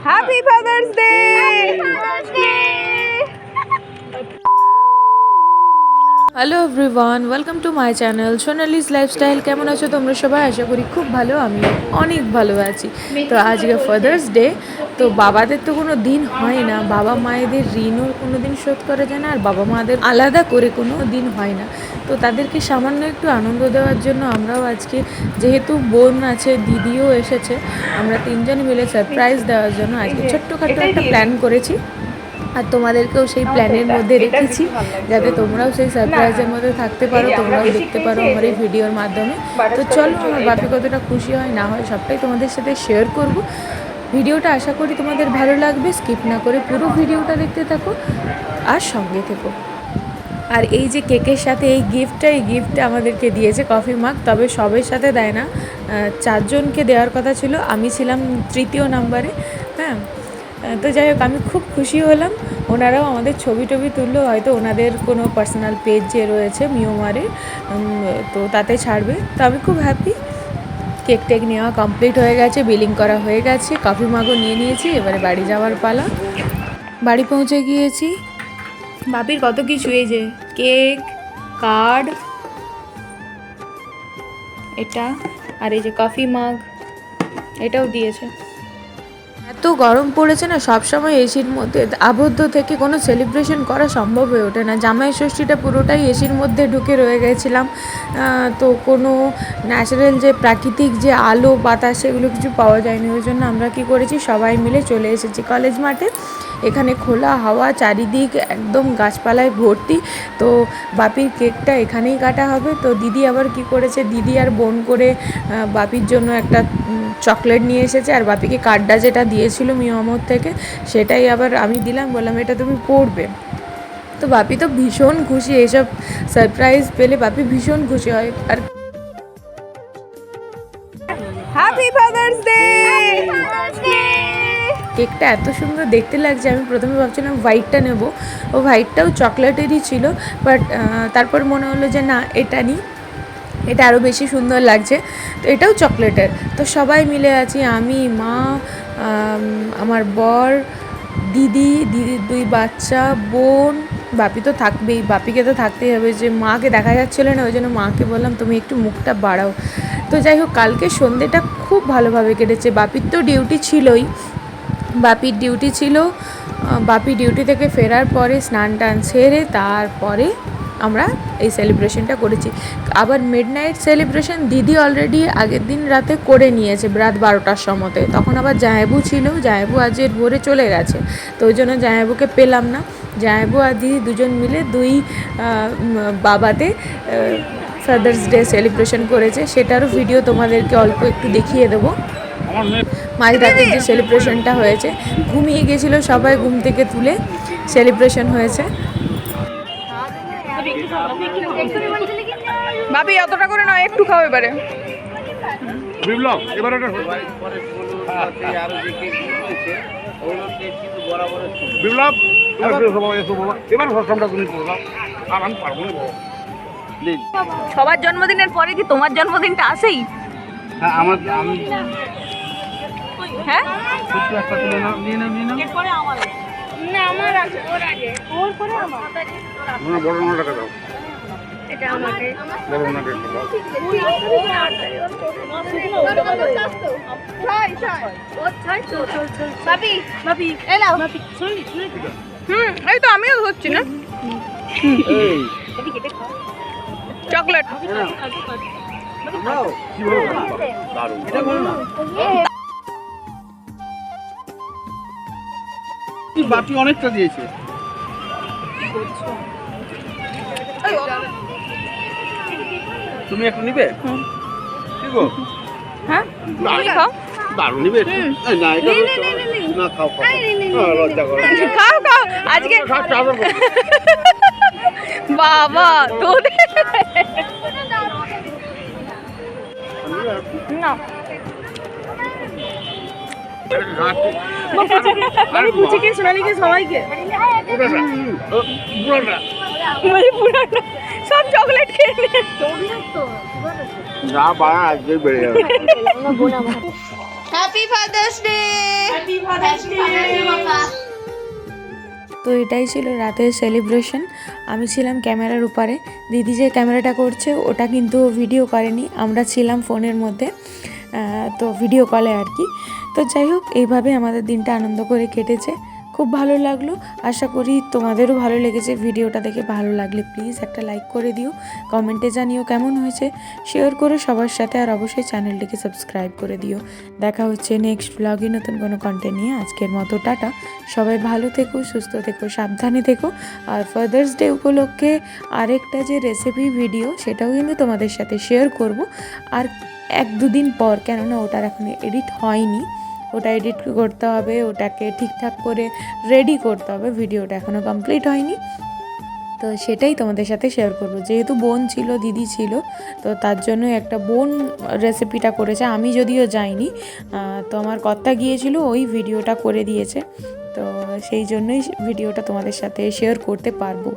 Happy father's day. Hello everyone, welcome to my channel Sonali's lifestyle. কেমন আছো তোমরা সবাই? আশা করি খুব ভালো, আমি অনেক ভালো আছি। তো আজকে ফাদার্স ডে, তো বাবাদের তো কোনো দিন হয় না, বাবা মায়েদের ঋণও কোনো দিন শোধ করা যায় না, আর বাবা মাদের আলাদা করে কোনো দিন হয় না। তো তাদেরকে সামান্য একটু আনন্দ দেওয়ার জন্য আমরাও আজকে, যেহেতু বোন আছে, দিদিও এসেছে, আমরা তিনজন মিলে সারপ্রাইজ দেওয়ার জন্য আজকে ছোট্টখাটো একটা প্ল্যান করেছি। আর তোমাদেরকেও সেই প্ল্যানের মধ্যে রেখেছি, যাতে তোমরাও সেই সারপ্রাইজের মধ্যে থাকতে পারো, তোমরাও দেখতে পারো আমার এই ভিডিওর মাধ্যমে। তো চলো, আমার বাপি কতটা খুশি হয় না হয় সবটাই তোমাদের সাথে শেয়ার করব। ভিডিওটা আশা করি তোমাদের ভালো লাগবে, স্কিপ না করে পুরো ভিডিওটা দেখতে থাকো আর সঙ্গে থেকো। আর এই যে কেকের সাথে এই গিফটটা আমাদেরকে দিয়েছে কফি মাগ, তবে সবের সাথে দেয় না, 4 জনকে দেওয়ার কথা ছিল, আমি ছিলাম 3য় নাম্বারে। হ্যাঁ, তো যাই হোক, আমি খুব খুশি হলাম। ওনারাও আমাদের ছবি তুললো, হয়তো ওনাদের কোনো পার্সোনাল পেজ যে রয়েছে মিওমারে, তো তাতে ছাড়বে। তো আমি খুব হ্যাপি। কেক নেওয়া কমপ্লিট হয়ে গেছে, বিলিং করা হয়ে গেছে, কফি মাগও নিয়ে নিয়েছি, এবারে বাড়ি যাওয়ার পালা। বাড়ি পৌঁছে গিয়েছি। বাপির কত কিছু, এই যে কেক, কার্ড, এটা, আর এই যে কফি মাগ, এটাও দিয়েছে। এত গরম পড়েছে না, সবসময় এসির মধ্যে আবদ্ধ থেকে কোনো সেলিব্রেশন করা সম্ভব হয়ে ওঠে না। জামাই ষষ্ঠীটা পুরোটাই এসির মধ্যে ঢুকে রয়ে গেছিলাম, তো কোনো ন্যাচারাল যে প্রাকৃতিক যে আলো বাতাস সেগুলো কিছু পাওয়া যায়নি। ওই জন্য আমরা কী করেছি, সবাই মিলে চলে এসেছি কলেজ মাঠে। এখানে খোলা হাওয়া, চারিদিক একদম গাছপালায় ভর্তি। তো বাপির কেকটা এখানেই কাটা হবে। তো দিদি আবার কি করেছে, দিদি আর বোন করে বাপির জন্য একটা চকলেট নিয়ে এসেছে, আর বাপিকে কার্ডটা যেটা দিয়েছিল মিয়ামর থেকে সেটাই আবার আমি দিলাম, বললাম এটা তুমি পড়বে। তো বাপি তো ভীষণ খুশি, এইসব সারপ্রাইজ পেলে বাপি ভীষণ খুশি হয়। আর হ্যাপি ফাদার্স ডে। কেকটা এত সুন্দর দেখতে লাগছে, আমি প্রথমে ভাবছিলাম হোয়াইটটা নেব, ও হোয়াইটটাও চকলেটেরই ছিল, বাট তারপর মনে হলো যে না, এটা নিই, এটা আরও বেশি সুন্দর লাগছে। তো এটাও চকলেটের। তো সবাই মিলে আছি, আমি, মা, আমার বর, দিদির 2 বাচ্চা, বোন, বাপি তো থাকবেই, বাপিকে তো থাকতেই হবে। যে মাকে দেখা যাচ্ছিলো না, ওই জন্য মাকে বললাম তুমি একটু মুখটা বাড়াও। তো যাই হোক, কালকে সন্ধ্যেটা খুব ভালোভাবে কেটেছে। বাপির তো ডিউটি ছিলই, বাপির ডিউটি ছিল। বাপি ডিউটি থেকে ফেরার পরে স্নান টান সেরে তারপরে আমরা এই সেলিব্রেশনটা করেছি। আবার মিডনাইট সেলিব্রেশন দিদি অলরেডি আগের দিন রাতে করে নিয়েছে, রাত 12টার সময়তে। তখন আবার জামাইবু ছিল, জামাইবু আজের ভোরে চলে গেছে, তো ওই জন্য জামাইবুকে পেলাম না। জামাইবু আর দিদি দুজন মিলে 2 বাবাতে ফাদার্স ডে সেলিব্রেশন করেছে, সেটারও ভিডিও তোমাদেরকে অল্প একটু দেখিয়ে দেবো। মাঝরাতের যে সেলিব্রেশনটা হয়েছে, ঘুমিয়ে গেছিলো সবাই, ঘুম থেকে তুলে সেলিব্রেশন হয়েছে। ভাবি অতটা করে নয়, একটু খাও এবারে। বিপ্লব এবারে বিপ্লব সবার জন্মদিনের পরে কি তোমার জন্মদিনটা আসেই? হ্যাঁ, আমার হ্যাঁ একটা তুলে নাও, নিয়ে নাও, নিয়ে নাও। এরপরে আমার না, আমার আছে, ওর আগে, ওর পরে আমার। না, বড় না টাকা দাও, এটা আমাকে বড় না টাকা দাও। বাপি বাপি এই নাও, বাপি শুনলি শুনলি। এই তো আমিও হচ্ছি না, এই এদিকে দেখো চকলেট নাও, কি বলো দারুণ, এটা বলো না। বাপি অনেকটা দিয়েছে। তুমি একটু নিবে? ঠিক আছে, হ্যাঁ দারুণ নিবে। না এটা না, খাও খাও, লজ্জা করো, খাও খাও আজকে বাবা তোদের না পুচিকে সোনালিকে সবাইকে সব চকলেট খেয়ে যা বাড়া আজকে বেড়ে যাবে। Happy father's day. হ্যাপি তো এটাই ছিল রাতের সেলিব্রেশন। আমি ছিলাম ক্যামেরার উপরে, দিদি যে ক্যামেরাটা করছে ওটা কিন্তু ভিডিও করেনি, আমরা ছিলাম ফোনের মধ্যে, তো ভিডিও কলে আর কি। তো যাই হোক, এইভাবে আমাদের দিনটা আনন্দ করে কেটেছে, খুব ভালো লাগলো। আশা করি তোমাদেরও ভালো লেগেছে। ভিডিওটা দেখে ভালো লাগলে প্লিজ একটা লাইক করে দিও, কমেন্টে জানিও কেমন হয়েছে, শেয়ার করো সবার সাথে, আর অবশ্যই চ্যানেলটিকে সাবস্ক্রাইব করে দিও। দেখা হচ্ছে নেক্সট ব্লগে নতুন কোনো কন্টেন্ট নিয়ে। আজকের মতো টাটা, সবাই ভালো থেকো, সুস্থ থেকো, সাবধানে থেকো। আর ফাদার্স ডে উপলক্ষে আরেকটা যে রেসিপি ভিডিও সেটাও কিন্তু তোমাদের সাথে শেয়ার করব, আর 1-2 দিন পর, কেননা ওটার এখন এডিট হয়নি, ওটা এডিট করতে হবে, ওটাকে ঠিকঠাক করে রেডি করতে হবে, ভিডিওটা এখনও কমপ্লিট হয়নি। তো সেটাই তোমাদের সাথে শেয়ার করব। যেহেতু বোন ছিল, দিদি ছিল, তো তার জন্য একটা বোন রেসিপিটা করেছে, আমি যদিও যাইনি, তো আমার কর্তা গিয়েছিল, ওই ভিডিওটা করে দিয়েছে। তো সেই জন্যই ভিডিওটা তোমাদের সাথে শেয়ার করতে পারবো।